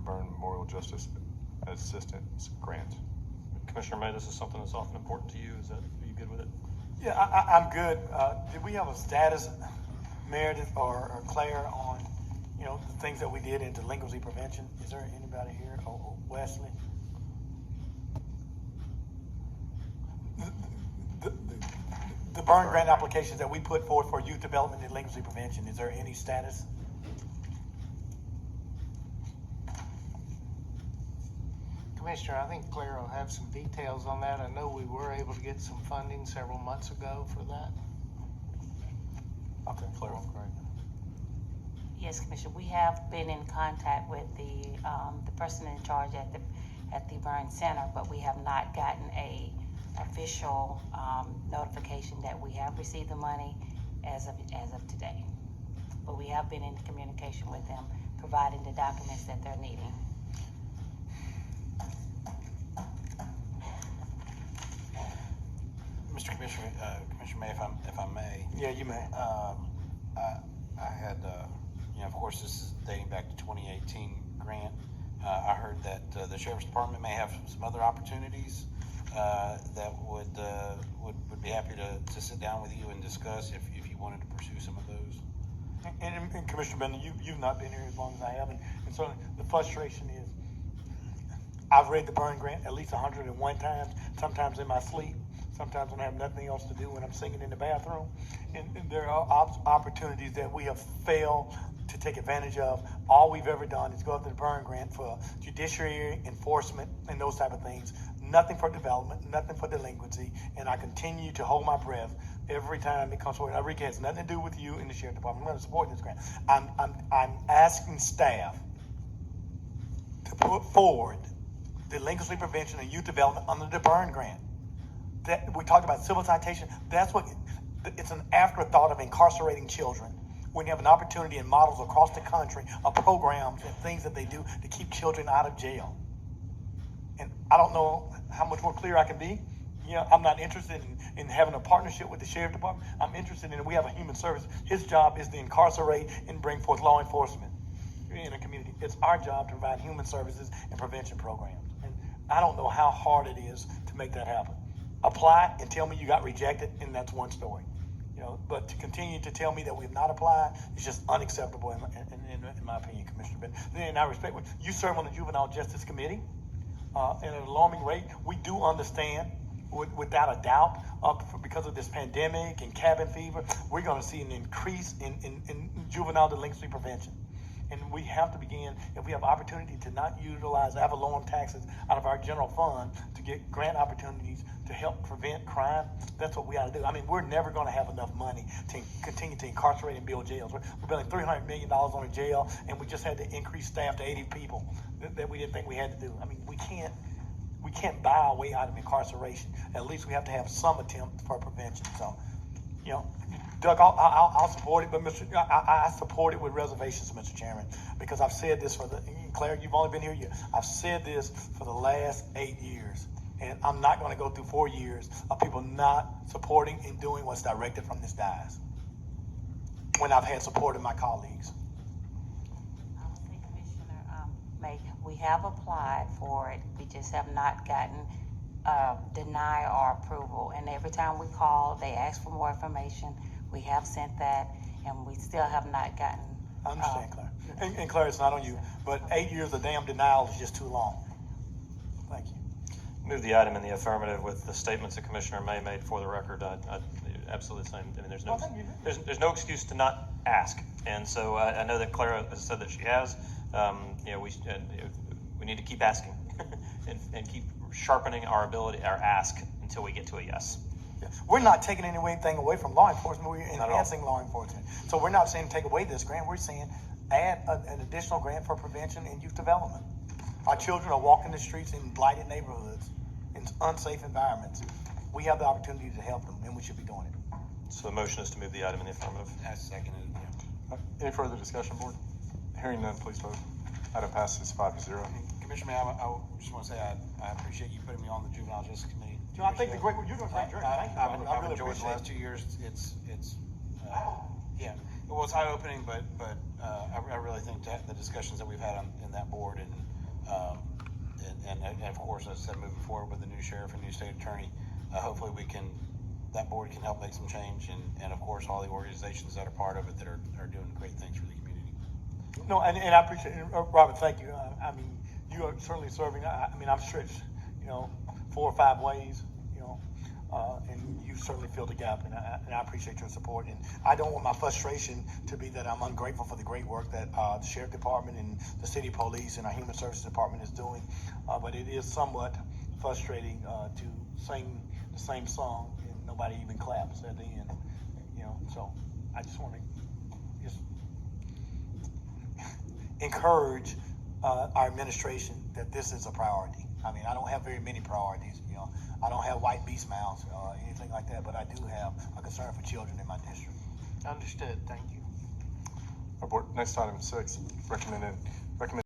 Burn Memorial Justice Assistance Grant. Commissioner May, this is something that's often important to you. Are you good with it? Yeah, I'm good. Did we have a status, Meredith or Claire, on, the things that we did in delinquency prevention? Is there anybody here? Or Wesley? The burn grant applications that we put forward for youth development and delinquency prevention, is there any status? Commissioner, I think Claire will have some details on that. I know we were able to get some funding several months ago for that. Okay, Claire, great. Yes, Commissioner, we have been in contact with the person in charge at the Burn Center, but we have not gotten a official notification that we have received the money as of today. But we have been in communication with them, providing the documents that they're needing. Mr. Commissioner, Commissioner May, if I may. Yeah, you may. I had, of course, this is dating back to 2018 grant. I heard that the Sheriff's Department may have some other opportunities that would be happy to sit down with you and discuss if you wanted to pursue some of those. And Commissioner Bender, you've not been here as long as I have, and so the frustration is, I've read the burn grant at least 101 times, sometimes in my sleep, sometimes when I have nothing else to do when I'm singing in the bathroom. And there are opportunities that we have failed to take advantage of. All we've ever done is go after the burn grant for judiciary enforcement and those type of things. Nothing for development, nothing for delinquency, and I continue to hold my breath every time it comes forward. It has nothing to do with you in the Sheriff Department. I'm going to support this grant. I'm asking staff to put forward delinquency prevention and youth development under the burn grant. That we talked about civil citation. That's what it's an afterthought of incarcerating children. When you have an opportunity in models across the country of programs and things that they do to keep children out of jail. And I don't know how much more clear I can be. I'm not interested in having a partnership with the Sheriff Department. I'm interested in, we have a human service. His job is to incarcerate and bring forth law enforcement in a community. It's our job to provide human services and prevention programs. And I don't know how hard it is to make that happen. Apply and tell me you got rejected, and that's one story. But to continue to tell me that we have not applied is just unacceptable in my opinion, Commissioner Ben. And I respect what you serve on the Juvenile Justice Committee at an alarming rate. We do understand, without a doubt, because of this pandemic and cabin fever, we're going to see an increase in juvenile delinquency prevention. And we have to begin, if we have opportunity to not utilize ad valorem taxes out of our general fund to get grant opportunities to help prevent crime, that's what we ought to do. I mean, we're never going to have enough money to continue to incarcerate and build jails. We're building $300 million on a jail, and we just had to increase staff to 80 people that we didn't think we had to do. I mean, we can't buy our way out of incarceration. At least we have to have some attempt for prevention. So, Doug, I'll support it, but I support it with reservations, Mr. Chairman, because I've said this Claire, you've only been here I've said this for the last 8 years, and I'm not going to go through 4 years of people not supporting and doing what's directed from this dais when I've had support of my colleagues. I would say, Commissioner May, we have applied for it. We just have not gotten deny or approval. And every time we call, they ask for more information. We have sent that, and we still have not gotten. I understand, Claire. And Claire, it's not on you, but 8 years of damn denial is just too long. Thank you. Move the item in the affirmative with the statements that Commissioner May made for the record. Absolutely the same. I mean, there's no excuse to not ask. And so I know that Clara has said that she has. We need to keep asking and keep sharpening our ask until we get to a yes. Yeah. We're not taking anything away from law enforcement. We're enhancing law enforcement. So we're not saying take away this grant. We're saying add an additional grant for prevention and youth development. Our children are walking the streets in blighted neighborhoods, in unsafe environments. We have the opportunity to help them, and we should be doing it. So the motion is to move the item in the affirmative. I second it. Any further discussion, board? Hearing none, please vote. Item passes 5-0. Commissioner May, I just want to say I appreciate you putting me on the Juvenile Justice Committee. I think you're doing a great job. Thank you. I've enjoyed the last 2 years. It's eye-opening, but I really think that the discussions that we've had in that board and of course, as I said, moving forward with the new sheriff and new state attorney, hopefully that board can help make some change and of course, all the organizations that are part of it that are doing great things for the community. No, and I appreciate it. Robert, thank you. I mean, you are certainly serving, I mean, I'm stretched, 4 or 5 ways, and you certainly fill the gap, and I appreciate your support. And I don't want my frustration to be that I'm ungrateful for the great work that the sheriff department and the city police and our human services department is doing, but it is somewhat frustrating to sing the same song and nobody even claps at the end, so I just want to just encourage our administration that this is a priority. I mean, I don't have very many priorities, I don't have white beast mounts or anything like that, but I do have a concern for children in my district. Understood, thank you. Our board, next item 6, recommend